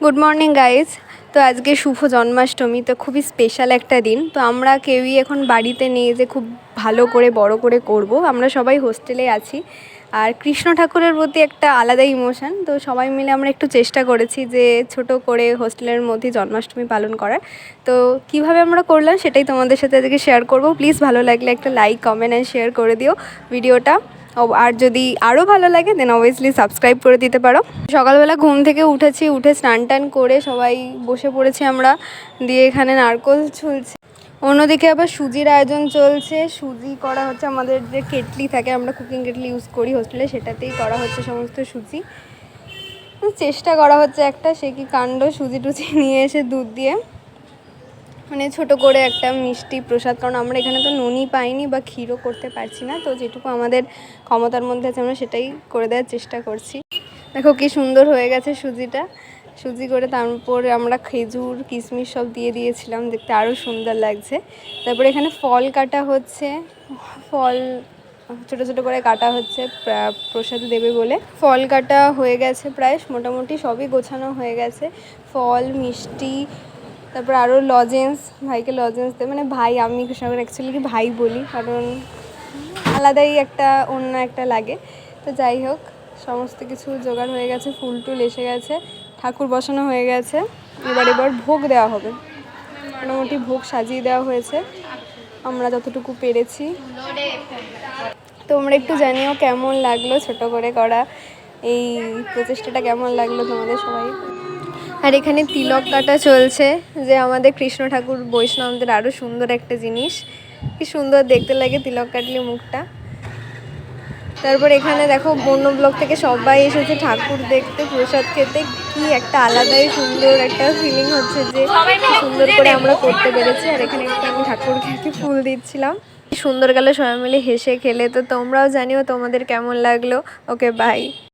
Good morning guys. তো আজকে শুভ জন্মাষ্টমী, তো খুবই স্পেশাল একটা দিন। তো আমরা কেউই এখন বাড়িতে নেই যে খুব ভালো করে বড় করে করব। আমরা সবাই হোস্টেলে আছি। আর কৃষ্ণ ঠাকুরের প্রতি একটা আলাদা ইমোশন, তো সবাই মিলে আমরা একটু চেষ্টা করেছি যে ছোট করে হোস্টেলের মধ্যে জন্মাষ্টমী পালন করার। তো কিভাবে আমরা করলাম সেটাই তোমাদের সাথে আজকে শেয়ার করব। প্লিজ ভালো লাগলে একটা লাইক, কমেন্ট অ্যান্ড শেয়ার করে দিও ভিডিওটা। আর যদি আরও ভালো লাগে দেন অবভিয়াসলি সাবস্ক্রাইব করে দিতে পারো। সকালবেলা ঘুম থেকে উঠে স্নান টান করে সবাই বসে পড়েছি আমরা, দিয়ে এখানে নারকোল ঝুলছে। অন্যদিকে আবার সুজির আয়োজন চলছে। সুজি করা হচ্ছে, আমাদের যে কেটলি থাকে, আমরা কুকিং কেটলি ইউজ করি হোস্টেলে, সেটাতেই করা হচ্ছে সমস্ত সুজি। চেষ্টা করা হচ্ছে একটা, সে কি কাণ্ড, সুজি টুজি নিয়ে এসে দুধ দিয়ে মানে ছোট করে একটা মিষ্টি প্রসাদ, কারণ আমরা এখানে তো ননি পাইনি বা ক্ষীরও করতে পারছি না, তো যেটুকু আমাদের ক্ষমতার মধ্যে আছে আমরা সেটাই করে দেওয়ার চেষ্টা করছি। দেখো কি সুন্দর হয়ে গেছে সুজিটা। সুজি করে তারপরে আমরা খেজুর কিশমিশ সব দিয়ে দিয়েছিলাম, দেখতে আরও সুন্দর লাগছে। তারপরে এখানে ফল কাটা হচ্ছে, ফল ছোটো ছোটো করে কাটা হচ্ছে প্রসাদে দেবে বলে। ফল কাটা হয়ে গেছে প্রায়, মোটামুটি সবই গোছানো হয়ে গেছে। ফল, মিষ্টি, তারপর আরও লজেন্স, ভাইকে লজেন্স দেয়, মানে ভাই, আমি কৃষ্ণনগর অ্যাকচুয়ালি কি ভাই বলি, কারণ আলাদাই একটা অন্য একটা লাগে। তো যাই হোক, সমস্ত কিছু জোগাড় হয়ে গেছে, ফুল টুল এসে গেছে, ঠাকুর বসানো হয়ে গেছে। এবার ভোগ দেওয়া হবে। মোটামুটি ভোগ সাজিয়ে দেওয়া হয়েছে আমরা যতটুকু পেরেছি। তোমরা একটু জানিও কেমন লাগলো ছোট করে করা এই প্রচেষ্টাটা, কেমন লাগলো তোমাদের সবাই। আর এখানে তিলক কাটা চলছে, যে আমাদের কৃষ্ণ ঠাকুর বৈষ্ণবদের আরও সুন্দর একটা জিনিস, কি সুন্দর দেখতে লাগে তিলক কাটলে মুখটা। তারপর এখানে দেখো অন্য ব্লক থেকে সবাই এসেছে ঠাকুর দেখতে, প্রসাদ খেতে। কি একটা আলাদাই সুন্দর একটা ফিলিং হচ্ছে যে সুন্দর করে আমরা করতে পেরেছি। আর এখানে একটা আমি ঠাকুরকে ফুল দিচ্ছিলাম, সুন্দর গেল সবাই মিলে হেসে খেলে। তো তোমরাও জানিও তোমাদের কেমন লাগলো। ওকে, বাই।